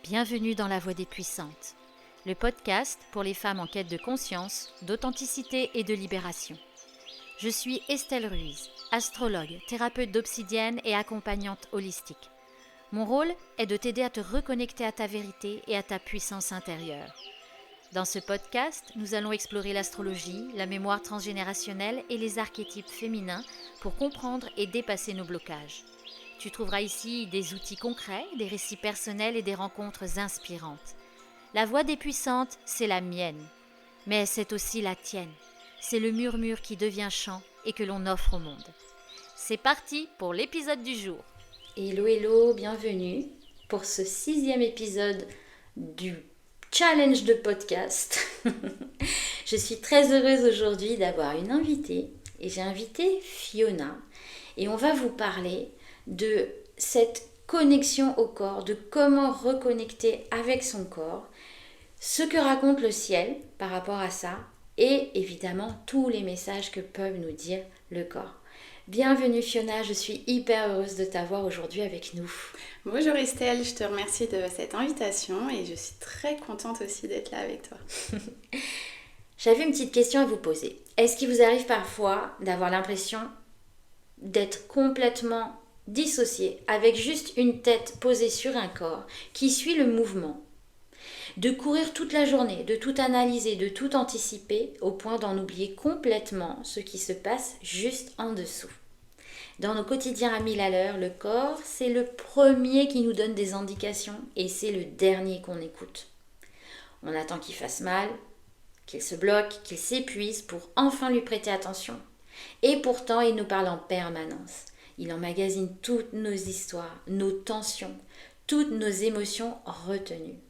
Bienvenue dans La Voix des Puissantes, le podcast pour les femmes en quête de conscience, d'authenticité et de libération. Je suis Estelle Ruiz, astrologue, thérapeute d'obsidienne et accompagnante holistique. Mon rôle est de t'aider à te reconnecter à ta vérité et à ta puissance intérieure. Dans ce podcast, nous allons explorer l'astrologie, la mémoire transgénérationnelle et les archétypes féminins pour comprendre et dépasser nos blocages. Tu trouveras ici des outils concrets, des récits personnels et des rencontres inspirantes. La voix des puissantes, c'est la mienne, mais c'est aussi la tienne. C'est le murmure qui devient chant et que l'on offre au monde. C'est parti pour l'épisode du jour. Hello, bienvenue pour ce 6e épisode du challenge de podcast. Je suis très heureuse aujourd'hui d'avoir une invitée et j'ai invité Fiona et on va vous parler de cette connexion au corps, de comment reconnecter avec son corps, ce que raconte le ciel par rapport à ça et évidemment tous les messages que peuvent nous dire le corps. Bienvenue Fiona, je suis hyper heureuse de t'avoir aujourd'hui avec nous. Bonjour Estelle, je te remercie de cette invitation et je suis très contente aussi d'être là avec toi. J'avais une petite question à vous poser. Est-ce qu'il vous arrive parfois d'avoir l'impression d'être complètement dissocié avec juste une tête posée sur un corps qui suit le mouvement, de courir toute la journée, de tout analyser, de tout anticiper au point d'en oublier complètement ce qui se passe juste en dessous? Dans nos quotidiens à 1000 à l'heure, le corps, c'est le premier qui nous donne des indications et c'est le dernier qu'on écoute. On attend qu'il fasse mal, qu'il se bloque, qu'il s'épuise pour enfin lui prêter attention. Et pourtant, il nous parle en permanence. Il emmagasine toutes nos histoires, nos tensions, toutes nos émotions retenues.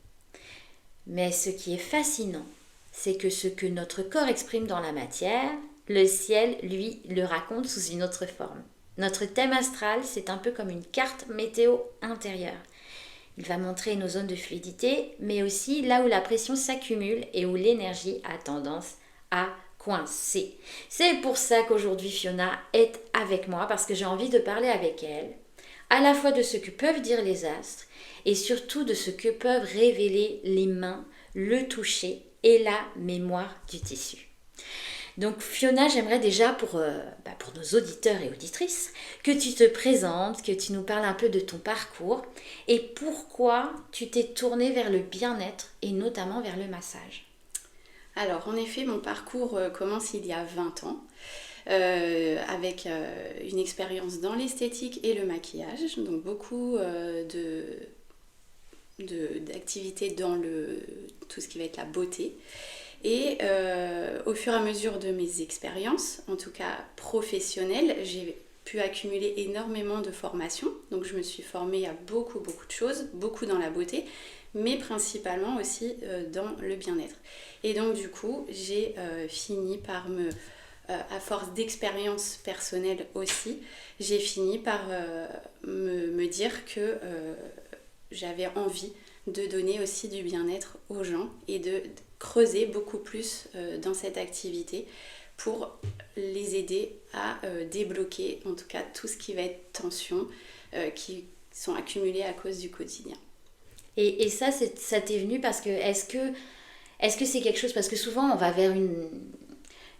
Mais ce qui est fascinant, c'est que ce que notre corps exprime dans la matière, le ciel, lui, le raconte sous une autre forme. Notre thème astral, c'est un peu comme une carte météo intérieure. Il va montrer nos zones de fluidité, mais aussi là où la pression s'accumule et où l'énergie a tendance à coincer. C'est pour ça qu'aujourd'hui Fiona est avec moi, parce que j'ai envie de parler avec elle, à la fois de ce que peuvent dire les astres, et surtout de ce que peuvent révéler les mains, le toucher et la mémoire du tissu. Donc Fiona, j'aimerais déjà pour nos auditeurs et auditrices que tu te présentes, que tu nous parles un peu de ton parcours et pourquoi tu t'es tournée vers le bien-être et notamment vers le massage. Alors en effet, mon parcours commence il y a 20 ans avec une expérience dans l'esthétique et le maquillage, donc beaucoup d'activités dans tout ce qui va être la beauté. Et au fur et à mesure de mes expériences, en tout cas professionnelles, j'ai pu accumuler énormément de formations. Donc je me suis formée à beaucoup de choses, beaucoup dans la beauté, mais principalement aussi dans le bien-être. Et donc du coup, j'ai fini par à force d'expérience personnelle aussi, j'ai fini par me dire que j'avais envie de donner aussi du bien-être aux gens et de creuser beaucoup plus dans cette activité pour les aider à débloquer en tout cas tout ce qui va être tension qui sont accumulées à cause du quotidien. Et ça t'est venu parce que est-ce que c'est quelque chose, parce que souvent on va vers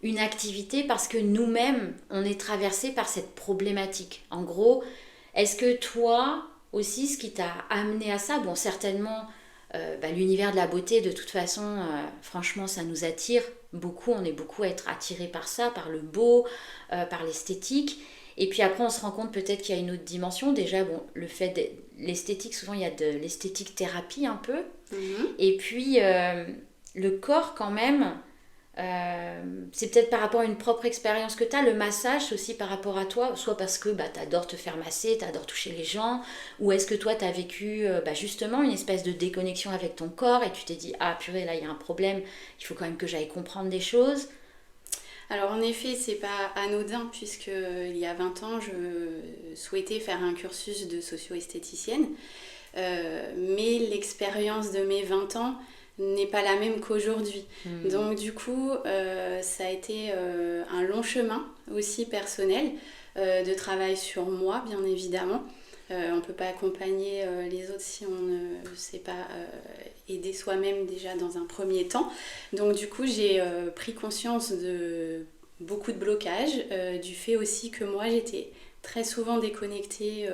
une activité parce que nous-mêmes on est traversé par cette problématique. En gros, est-ce que toi aussi ce qui t'a amené à ça, bon certainement l'univers de la beauté de toute façon, franchement ça nous attire beaucoup, on est beaucoup à être attirés par ça, par le beau, par l'esthétique. Et puis après on se rend compte peut-être qu'il y a une autre dimension. Déjà bon, le fait de l'esthétique, souvent il y a de l'esthétique thérapie un peu. Et puis le corps quand même, c'est peut-être par rapport à une propre expérience que tu as, le massage c'est aussi par rapport à toi, soit parce que tu adores te faire masser, tu adores toucher les gens, ou est-ce que toi tu as vécu justement une espèce de déconnexion avec ton corps et tu t'es dit ah purée là il y a un problème, il faut quand même que j'aille comprendre des choses. Alors en effet, c'est pas anodin puisque il y a 20 ans, je souhaitais faire un cursus de socio-esthéticienne, mais l'expérience de mes 20 ans n'est pas la même qu'aujourd'hui. Donc du coup, ça a été un long chemin aussi personnel de travail sur moi, bien évidemment, On ne peut pas accompagner les autres si on ne sait pas aider soi-même déjà dans un premier temps. Donc du coup, j'ai pris conscience de beaucoup de blocages, du fait aussi que moi, j'étais très souvent déconnectée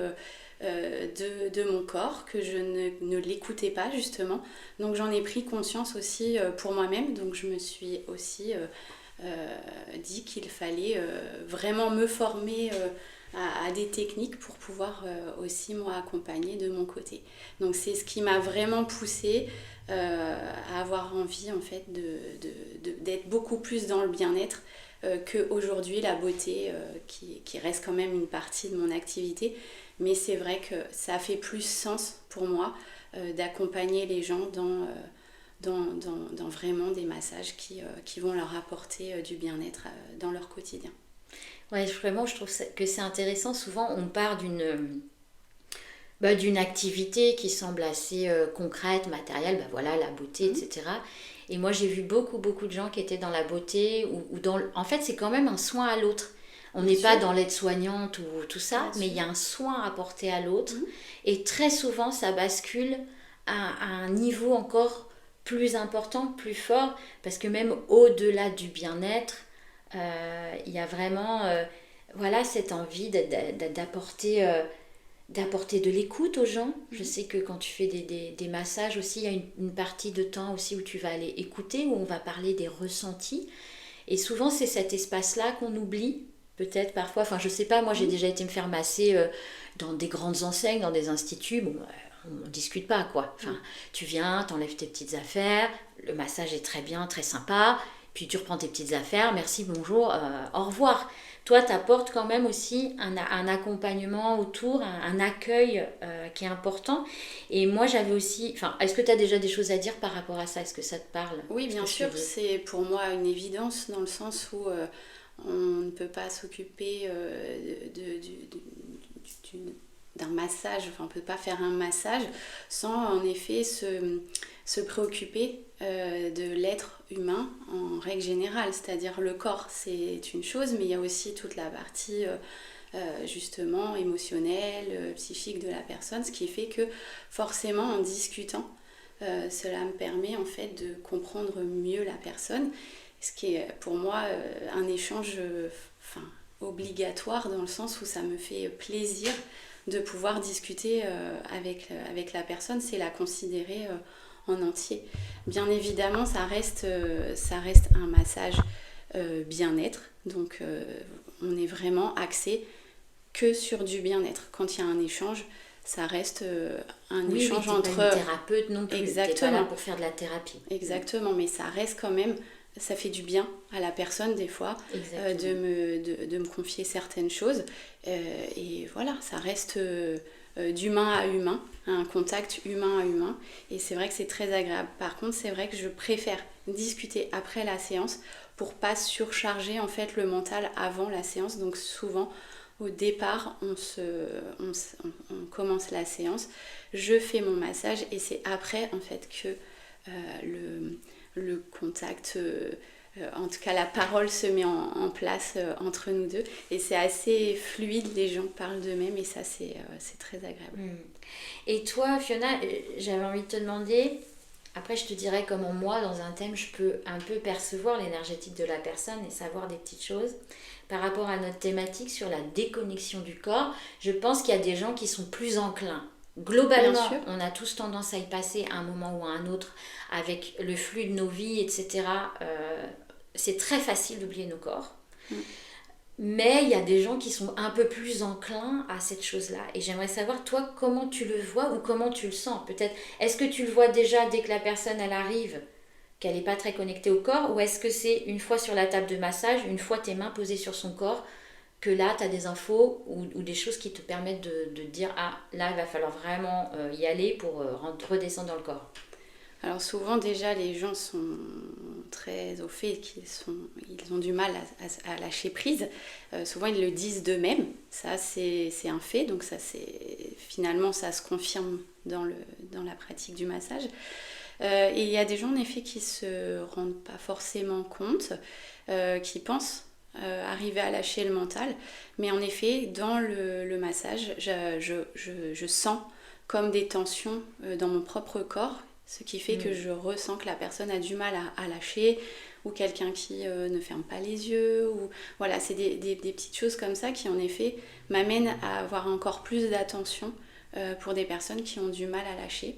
de mon corps, que je ne l'écoutais pas justement. Donc j'en ai pris conscience aussi pour moi-même. Donc je me suis aussi dit qu'il fallait vraiment me former à des techniques pour pouvoir aussi moi accompagner de mon côté. Donc c'est ce qui m'a vraiment poussée à avoir envie en fait d'être beaucoup plus dans le bien-être qu'aujourd'hui la beauté qui reste quand même une partie de mon activité. Mais c'est vrai que ça fait plus sens pour moi d'accompagner les gens dans vraiment des massages qui vont leur apporter du bien-être dans leur quotidien. Ouais, vraiment, je trouve que c'est intéressant. Souvent, on part d'une activité qui semble assez concrète, matérielle, voilà, la beauté, etc. Et moi, j'ai vu beaucoup, beaucoup de gens qui étaient dans la beauté ou dans... En fait, c'est quand même un soin à l'autre. On n'est pas dans l'aide-soignante ou tout ça, mais il y a un soin à apporter à l'autre. Et très souvent, ça bascule à un niveau encore plus important, plus fort, parce que même au-delà du bien-être, il y a vraiment voilà, cette envie d'apporter de l'écoute aux gens. Je sais que quand tu fais des massages aussi, il y a une partie de temps aussi où tu vas aller écouter, où on va parler des ressentis. Et souvent, c'est cet espace-là qu'on oublie, peut-être parfois. Enfin, je sais pas, moi j'ai déjà été me faire masser dans des grandes enseignes, dans des instituts. Bon, on discute pas, quoi. Enfin, tu viens, t'enlèves tes petites affaires, le massage est très bien, très sympa, puis tu reprends tes petites affaires, merci, bonjour, au revoir. Toi, tu apportes quand même aussi un accompagnement autour, un accueil qui est important. Et moi, j'avais aussi... Enfin, est-ce que tu as déjà des choses à dire par rapport à ça? Est-ce que ça te parle? Oui, bien sûr, c'est pour moi une évidence dans le sens où on ne peut pas s'occuper d'un massage, enfin on ne peut pas faire un massage sans en effet se préoccuper de l'être humain en règle générale, c'est-à-dire le corps c'est une chose, mais il y a aussi toute la partie justement émotionnelle, psychique de la personne, ce qui fait que forcément en discutant, cela me permet en fait de comprendre mieux la personne, ce qui est pour moi un échange obligatoire dans le sens où ça me fait plaisir de pouvoir discuter avec la personne, c'est la considérer en entier. Bien évidemment, ça reste un massage bien-être, donc on est vraiment axé que sur du bien-être. Quand il y a un échange, ça reste un échange entre... pas une thérapeute non plus, exactement. T'es pas là pour faire de la thérapie. Exactement, mais ça reste quand même... Ça fait du bien à la personne des fois de me confier certaines choses. Et voilà, ça reste d'humain à humain, un contact humain à humain. Et c'est vrai que c'est très agréable. Par contre, c'est vrai que je préfère discuter après la séance pour pas surcharger en fait le mental avant la séance. Donc souvent, au départ, on commence la séance, je fais mon massage et c'est après en fait que le contact, en tout cas la parole se met en place entre nous deux et c'est assez fluide, les gens parlent d'eux-mêmes et ça c'est très agréable. Et toi Fiona, j'avais envie de te demander, après je te dirais comment moi dans un thème je peux un peu percevoir l'énergétique de la personne et savoir des petites choses. Par rapport à notre thématique sur la déconnexion du corps, je pense qu'il y a des gens qui sont plus enclins. Globalement, on a tous tendance à y passer à un moment ou à un autre avec le flux de nos vies, etc. C'est très facile d'oublier nos corps. Mais il y a des gens qui sont un peu plus enclins à cette chose-là. Et j'aimerais savoir, toi, comment tu le vois ou comment tu le sens. Peut-être, est-ce que tu le vois déjà dès que la personne, elle arrive, qu'elle n'est pas très connectée au corps, ou est-ce que c'est une fois sur la table de massage, une fois tes mains posées sur son corps, que là, tu as des infos ou des choses qui te permettent de dire « Ah, là, il va falloir vraiment y aller pour redescendre dans le corps ». Alors souvent, déjà, les gens sont très au fait ils ont du mal à lâcher prise. Souvent, ils le disent d'eux-mêmes. Ça, c'est un fait. Donc finalement, ça se confirme dans la pratique du massage. Et il y a des gens, en effet, qui ne se rendent pas forcément compte, qui pensent arriver à lâcher le mental. Mais en effet, dans le massage, je sens comme des tensions dans mon propre corps, ce qui fait que je ressens que la personne a du mal à lâcher, ou quelqu'un qui ne ferme pas les yeux, ou voilà, c'est des petites choses comme ça qui en effet m'amènent à avoir encore plus d'attention pour des personnes qui ont du mal à lâcher.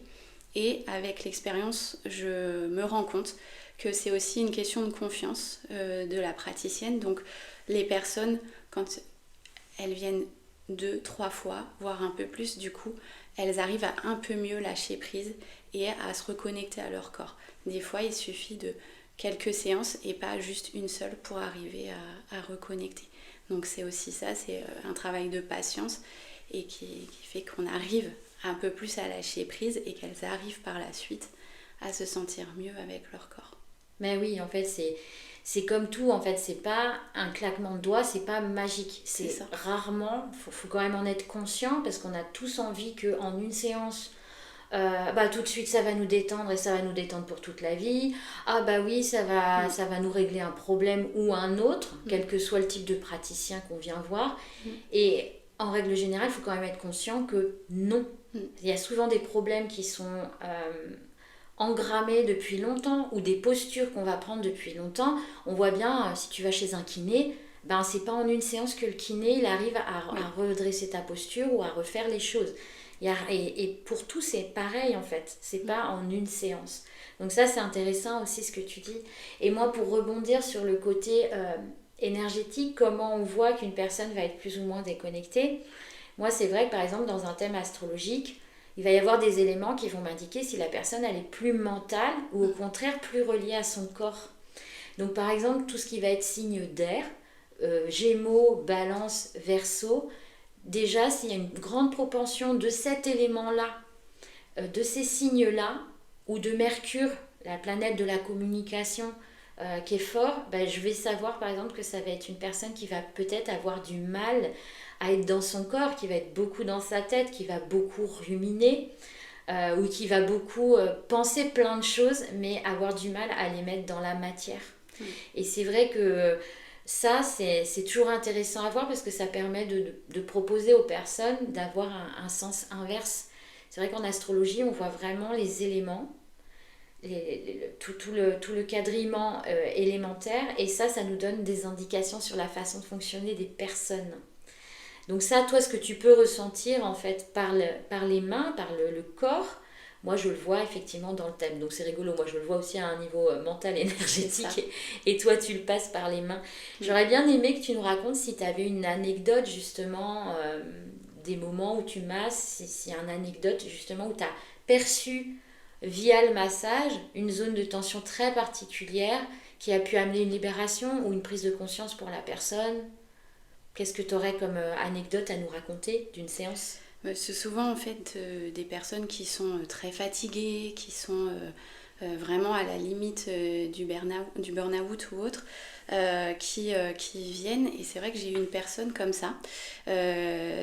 Et avec l'expérience, je me rends compte que c'est aussi une question de confiance de la praticienne. Donc les personnes, quand elles viennent 2-3 fois, voire un peu plus, du coup, elles arrivent à un peu mieux lâcher prise et à se reconnecter à leur corps. Des fois, il suffit de quelques séances et pas juste une seule pour arriver à reconnecter. Donc c'est aussi ça, c'est un travail de patience et qui fait qu'on arrive un peu plus à lâcher prise et qu'elles arrivent par la suite à se sentir mieux avec leur corps. Mais oui, en fait, c'est comme tout, en fait, c'est pas un claquement de doigts, c'est pas magique. C'est ça. Rarement, faut quand même en être conscient parce qu'on a tous envie qu'en une séance, tout de suite ça va nous détendre et ça va nous détendre pour toute la vie. Ah bah oui, ça va nous régler un problème ou un autre, quel que soit le type de praticien qu'on vient voir. Et en règle générale, il faut quand même être conscient que non. Il y a souvent des problèmes qui sont engrammés depuis longtemps ou des postures qu'on va prendre depuis longtemps. On voit bien, si tu vas chez un kiné, c'est pas en une séance que le kiné il arrive à redresser ta posture ou à refaire les choses. Et pour tout, c'est pareil en fait. C'est pas en une séance. Donc ça, c'est intéressant aussi ce que tu dis. Et moi, pour rebondir sur le côté énergétique, comment on voit qu'une personne va être plus ou moins déconnectée. Moi, c'est vrai que par exemple, dans un thème astrologique, il va y avoir des éléments qui vont m'indiquer si la personne elle est plus mentale ou au contraire plus reliée à son corps. Donc par exemple, tout ce qui va être signe d'air, Gémeaux, Balance, Verseau, déjà s'il y a une grande propension de cet élément-là, de ces signes-là, ou de Mercure, la planète de la communication, qui est fort, je vais savoir par exemple que ça va être une personne qui va peut-être avoir du mal à être dans son corps, qui va être beaucoup dans sa tête, qui va beaucoup ruminer, ou qui va beaucoup penser plein de choses, mais avoir du mal à les mettre dans la matière. Et c'est vrai que ça, c'est toujours intéressant à voir parce que ça permet de proposer aux personnes d'avoir un sens inverse. C'est vrai qu'en astrologie, on voit vraiment les éléments, tout le quadriment élémentaire, et ça nous donne des indications sur la façon de fonctionner des personnes. Donc ça, toi, ce que tu peux ressentir en fait par les mains, par le corps, moi je le vois effectivement dans le thème. Donc c'est rigolo, moi je le vois aussi à un niveau mental, énergétique, et toi tu le passes par les mains. J'aurais bien aimé que tu nous racontes si tu avais une anecdote justement, des moments où tu masses, s'il y a une anecdote justement où tu as perçu via le massage une zone de tension très particulière qui a pu amener une libération ou une prise de conscience pour la personne. Qu'est-ce que tu aurais comme anecdote à nous raconter d'une séance ? C'est souvent en fait des personnes qui sont très fatiguées, qui sont vraiment à la limite du burn-out ou autre, qui viennent. Et c'est vrai que j'ai eu une personne comme ça,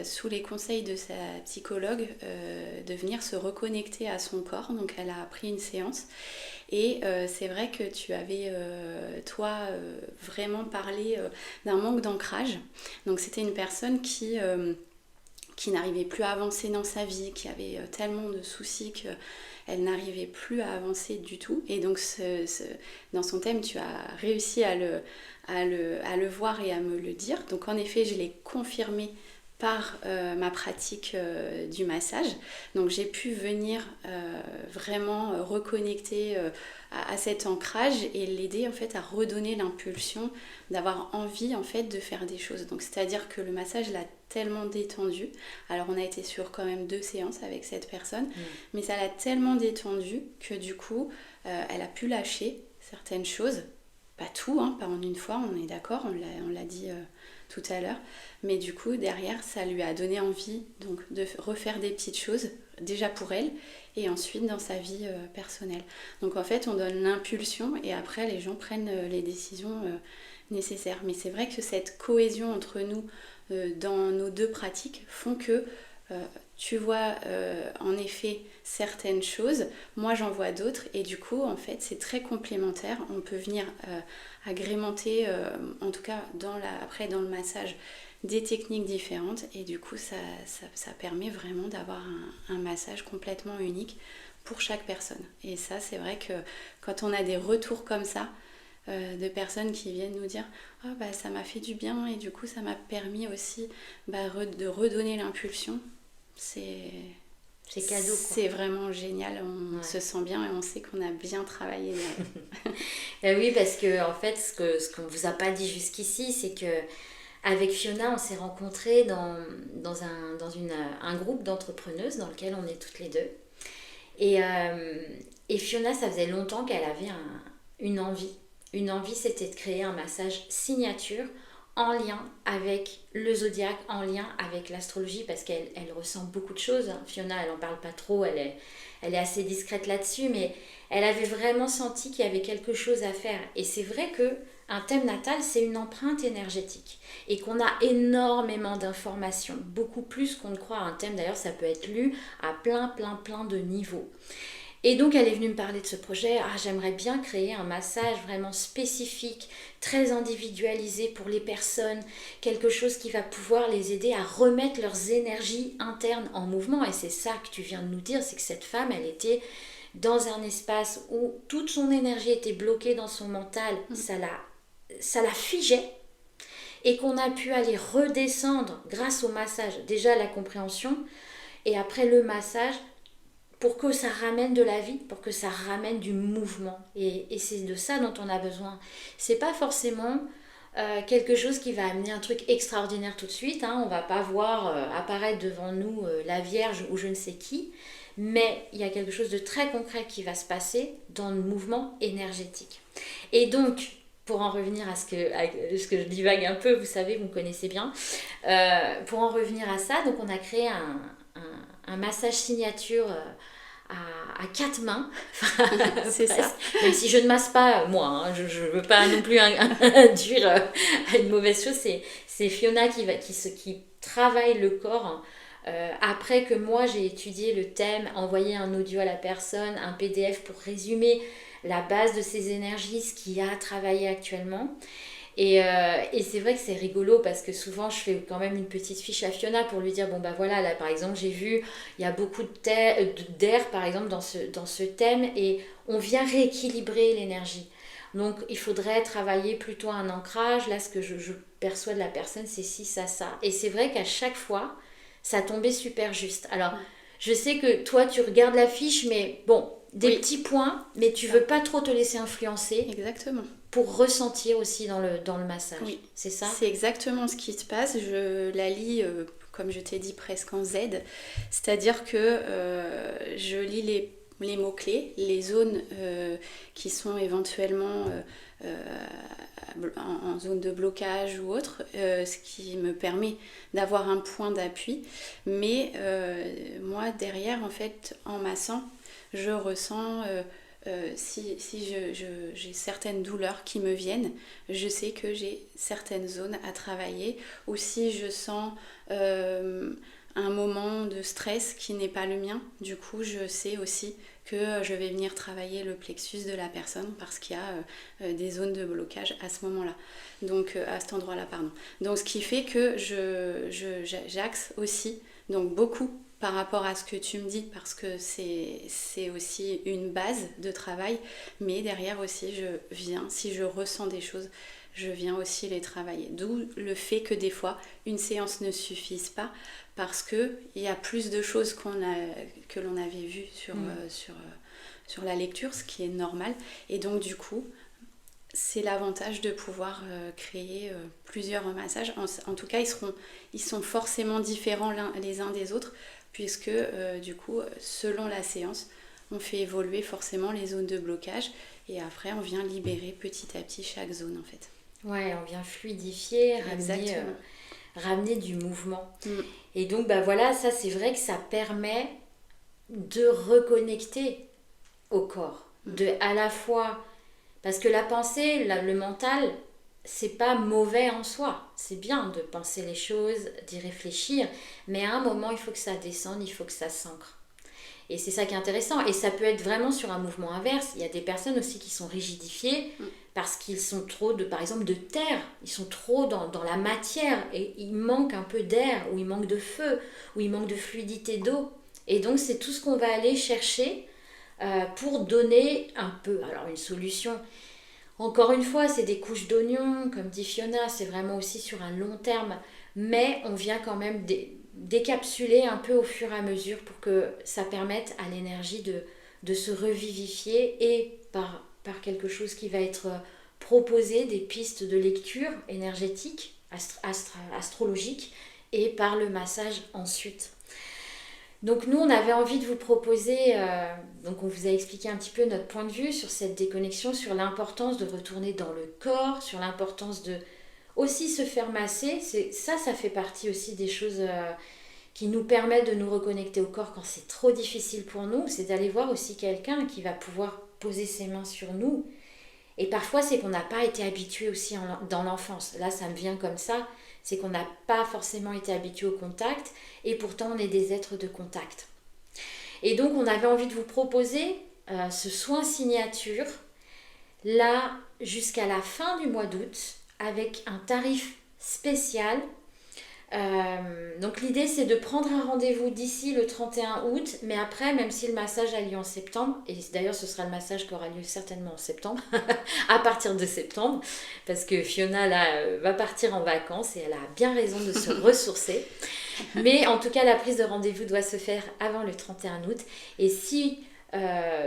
sous les conseils de sa psychologue, de venir se reconnecter à son corps. Donc elle a pris une séance. Et c'est vrai que tu avais, toi, vraiment parlé d'un manque d'ancrage. Donc c'était une personne qui n'arrivait plus à avancer dans sa vie, qui avait tellement de soucis qu'elle n'arrivait plus à avancer du tout. Et donc dans son thème, tu as réussi à le voir et à me le dire. Donc en effet, je l'ai confirmé par ma pratique du massage. Donc j'ai pu venir vraiment reconnecter à cet ancrage et l'aider en fait à redonner l'impulsion d'avoir envie en fait de faire des choses. Donc c'est-à-dire que le massage l'a tellement détendu. Alors on a été sur quand même 2 séances avec cette personne, mais ça l'a tellement détendu que du coup elle a pu lâcher certaines choses. Pas tout, hein, pas en une fois, on est d'accord, on l'a dit tout à l'heure, mais du coup derrière ça lui a donné envie donc de refaire des petites choses déjà pour elle et ensuite dans sa vie personnelle. Donc en fait on donne l'impulsion et après les gens prennent les décisions nécessaires. Mais c'est vrai que cette cohésion entre nous dans nos 2 pratiques font que tu vois en effet certaines choses, moi j'en vois d'autres et du coup en fait c'est très complémentaire. On peut venir agrémenter, en tout cas après dans le massage, des techniques différentes et du coup ça permet vraiment d'avoir un massage complètement unique pour chaque personne. Et ça c'est vrai que quand on a des retours comme ça, de personnes qui viennent nous dire oh, bah, ça m'a fait du bien et du coup ça m'a permis aussi de redonner l'impulsion, c'est cadeau, quoi. C'est vraiment génial, on se sent bien et on sait qu'on a bien travaillé. Oui, parce que en fait ce qu'on vous a pas dit jusqu'ici, c'est que avec Fiona on s'est rencontrés dans un groupe d'entrepreneuses dans lequel on est toutes les deux. Et Fiona, ça faisait longtemps qu'elle avait une envie. Une envie, c'était de créer un massage signature en lien avec le zodiaque, en lien avec l'astrologie, parce qu'elle ressent beaucoup de choses. Fiona, elle n'en parle pas trop, elle est assez discrète là-dessus, mais elle avait vraiment senti qu'il y avait quelque chose à faire. Et c'est vrai que un thème natal, c'est une empreinte énergétique et qu'on a énormément d'informations, beaucoup plus qu'on ne croit. Un thème, d'ailleurs, ça peut être lu à plein de niveaux. Et donc elle est venue me parler de ce projet. J'aimerais bien créer un massage vraiment spécifique, très individualisé pour les personnes, quelque chose qui va pouvoir les aider à remettre leurs énergies internes en mouvement. Et c'est ça que tu viens de nous dire, c'est que cette femme, elle était dans un espace où toute son énergie était bloquée dans son mental, ça la figeait, et qu'on a pu aller redescendre grâce au massage, déjà la compréhension, et après le massage, pour que ça ramène de la vie, pour que ça ramène du mouvement. Et c'est de ça dont on a besoin. C'est pas forcément quelque chose qui va amener un truc extraordinaire tout de suite. On va pas voir apparaître devant nous la Vierge ou je ne sais qui. Mais il y a quelque chose de très concret qui va se passer dans le mouvement énergétique. Et donc, pour en revenir à ce que je divague un peu, vous savez, vous me connaissez bien. Pour en revenir à ça, donc on a créé un massage signature à 4 mains. C'est ça. Même si je ne masse pas moi, je ne veux pas non plus induire une mauvaise chose. C'est Fiona qui travaille le corps. Après que moi j'ai étudié le thème, envoyé un audio à la personne, un PDF pour résumer la base de ses énergies, ce qu'il y a à travailler actuellement. Et c'est vrai que c'est rigolo parce que souvent je fais quand même une petite fiche à Fiona pour lui dire bon bah voilà, là par exemple j'ai vu il y a beaucoup d'air par exemple dans ce thème et on vient rééquilibrer l'énergie. Donc il faudrait travailler plutôt un ancrage. Là ce que je perçois de la personne c'est ci, ça. Et c'est vrai qu'à chaque fois ça tombait super juste. Alors je sais que toi tu regardes la fiche mais bon, des petits points, mais tu veux pas trop te laisser influencer. Exactement. Pour ressentir aussi dans le massage. Oui. C'est ça ? C'est exactement ce qui se passe. Je la lis, comme je t'ai dit, presque en Z. C'est-à-dire que je lis les mots-clés, les zones qui sont éventuellement en zone de blocage ou autre, ce qui me permet d'avoir un point d'appui. Mais moi, derrière, en fait, en massant, je ressens... si j'ai certaines douleurs qui me viennent, je sais que j'ai certaines zones à travailler. Ou si je sens un moment de stress qui n'est pas le mien, du coup je sais aussi que je vais venir travailler le plexus de la personne parce qu'il y a des zones de blocage à ce moment-là. Donc à cet endroit-là, pardon. Donc ce qui fait que j'axe aussi donc beaucoup par rapport à ce que tu me dis, parce que c'est aussi une base de travail, mais derrière aussi, si je ressens des choses, je viens aussi les travailler. D'où le fait que des fois, une séance ne suffise pas, parce qu'il y a plus de choses que l'on avait vues sur la lecture, ce qui est normal. Et donc du coup, c'est l'avantage de pouvoir créer plusieurs massages. En tout cas, ils sont forcément différents les uns des autres, puisque du coup, selon la séance, on fait évoluer forcément les zones de blocage et après on vient libérer petit à petit chaque zone en fait. Ouais, on vient fluidifier, ramener du mouvement. Et donc bah voilà, ça c'est vrai que ça permet de reconnecter au corps, de à la fois parce que la pensée, le mental, c'est pas mauvais en soi. C'est bien de penser les choses, d'y réfléchir, mais à un moment, il faut que ça descende, il faut que ça s'ancre. Et c'est ça qui est intéressant. Et ça peut être vraiment sur un mouvement inverse. Il y a des personnes aussi qui sont rigidifiées parce qu'ils sont trop, par exemple, de terre. Ils sont trop dans la matière et il manque un peu d'air, ou il manque de feu, ou il manque de fluidité d'eau. Et donc, c'est tout ce qu'on va aller chercher pour donner un peu. Alors, une solution, encore une fois, c'est des couches d'oignons, comme dit Fiona, c'est vraiment aussi sur un long terme. Mais on vient quand même décapsuler un peu au fur et à mesure pour que ça permette à l'énergie de se revivifier et par quelque chose qui va être proposé, des pistes de lecture énergétique, astrologique, et par le massage ensuite. Donc nous, on avait envie de vous proposer, donc on vous a expliqué un petit peu notre point de vue sur cette déconnexion, sur l'importance de retourner dans le corps, sur l'importance de aussi se faire masser. Ça fait partie aussi des choses qui nous permettent de nous reconnecter au corps quand c'est trop difficile pour nous. C'est d'aller voir aussi quelqu'un qui va pouvoir poser ses mains sur nous. Et parfois, c'est qu'on n'a pas été habitué aussi dans l'enfance. Là, ça me vient comme ça. C'est qu'on n'a pas forcément été habitué au contact. Et pourtant, on est des êtres de contact. Et donc, on avait envie de vous proposer ce soin signature, là, jusqu'à la fin du mois d'août, avec un tarif spécial. Donc l'idée, c'est de prendre un rendez-vous d'ici le 31 août, mais après, même si le massage a lieu en septembre, et d'ailleurs ce sera le massage qui aura lieu certainement en septembre, à partir de septembre, parce que Fiona là va partir en vacances et elle a bien raison de se ressourcer. Mais en tout cas, la prise de rendez-vous doit se faire avant le 31 août. Et si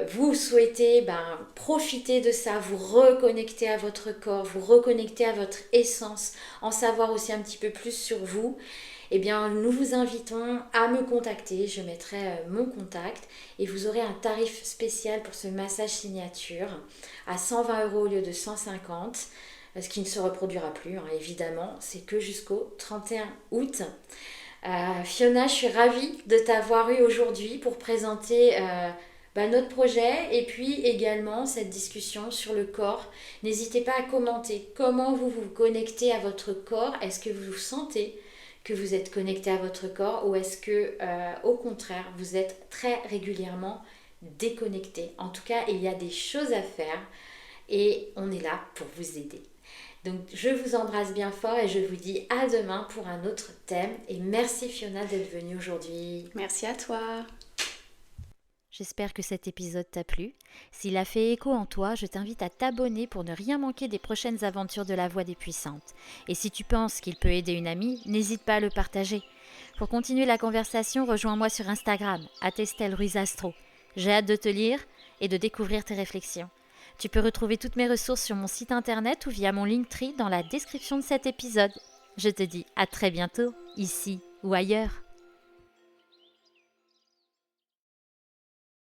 vous souhaitez profiter de ça, vous reconnecter à votre corps, vous reconnecter à votre essence, en savoir aussi un petit peu plus sur vous, eh bien nous vous invitons à me contacter. Je mettrai mon contact et vous aurez un tarif spécial pour ce massage signature à 120 € au lieu de 150, ce qui ne se reproduira plus, évidemment. C'est que jusqu'au 31 août. Fiona, je suis ravie de t'avoir eu aujourd'hui pour présenter notre projet et puis également cette discussion sur le corps. N'hésitez pas à commenter comment vous vous connectez à votre corps. Est-ce que vous sentez que vous êtes connecté à votre corps ou est-ce que au contraire vous êtes très régulièrement déconnecté? En tout cas, il y a des choses à faire et on est là pour vous aider. Donc je vous embrasse bien fort et je vous dis à demain pour un autre thème. Et merci Fiona d'être venue aujourd'hui. Merci à toi. J'espère que cet épisode t'a plu. S'il a fait écho en toi, je t'invite à t'abonner pour ne rien manquer des prochaines aventures de la Voix des Puissantes. Et si tu penses qu'il peut aider une amie, n'hésite pas à le partager. Pour continuer la conversation, rejoins-moi sur Instagram, @EstelleRuizAstro. J'ai hâte de te lire et de découvrir tes réflexions. Tu peux retrouver toutes mes ressources sur mon site internet ou via mon Linktree dans la description de cet épisode. Je te dis à très bientôt, ici ou ailleurs.